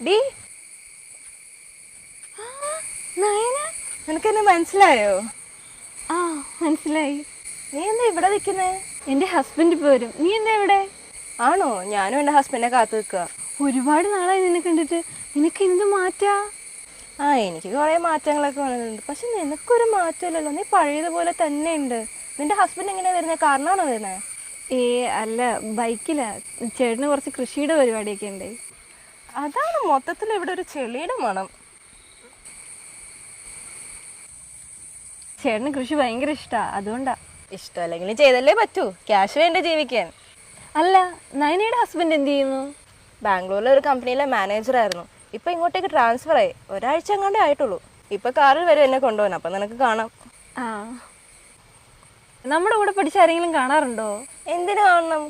D Nayana, നിനക്കെന്നെ മനസ്സിലായോ? ആ മനസ്സിലായി. നീ എന്താ ഇവിടെ നിൽക്കുന്നേ? എൻ്റെ ഹസ്ബൻഡ് ഇപ്പോൾ വരും. നീ എന്താ ഇവിടെ? ആണോ? ഞാനും എൻ്റെ ഹസ്ബൻഡിനെ കാത്തു നിൽക്കുക. ഒരുപാട് നാളായി നിന്നെ കണ്ടിട്ട്. നിനക്ക് എന്ത് മാറ്റാ? ആ, എനിക്ക് കുറേ മാറ്റങ്ങളൊക്കെ വന്നിട്ടുണ്ട്. പക്ഷെ നിനക്കൊരു മാറ്റമില്ലല്ലോ, നീ പഴയതുപോലെ തന്നെ ഉണ്ട്. നിന്റെ ഹസ്ബൻഡ് എങ്ങനെയാണ് വരുന്നത്? കാരണമാണോ വരുന്നത്? ഏ അല്ല, ബൈക്കിലാ. ചേട്ടന് കുറച്ച് കൃഷിയുടെ പരിപാടിയൊക്കെ ഉണ്ട്. അതാണ് മൊത്തത്തിൽ ഇവിടെ ഒരു ചെളിയുടെ മണം. ചേട്ടന് കൃഷി ഭയങ്കര ഇഷ്ടമാണ്, അതുകൊണ്ടാ. ഇഷ്ടമല്ലെങ്കിലും ചെയ്തല്ലേ പറ്റൂ, ക്യാഷ് വേണ്ട ജീവിക്കാൻ. അല്ല, നയനയുടെ ഹസ്ബൻഡ് എന്ത് ചെയ്യുന്നു? ബാംഗ്ലൂരിലെ ഒരു കമ്പനിയിലെ മാനേജറായിരുന്നു. ഇപ്പം ഇങ്ങോട്ടേക്ക് ട്രാൻസ്ഫർ ആയി. ഒരാഴ്ച എങ്ങാണ്ടേ ആയിട്ടുള്ളൂ. ഇപ്പം കാറിൽ വരും എന്നെ കൊണ്ടുപോകാൻ. അപ്പം നിനക്ക് കാണാം. ആ, നമ്മുടെ കൂടെ പഠിച്ച ആരെങ്കിലും കാണാറുണ്ടോ? എന്തിനു കാണണം?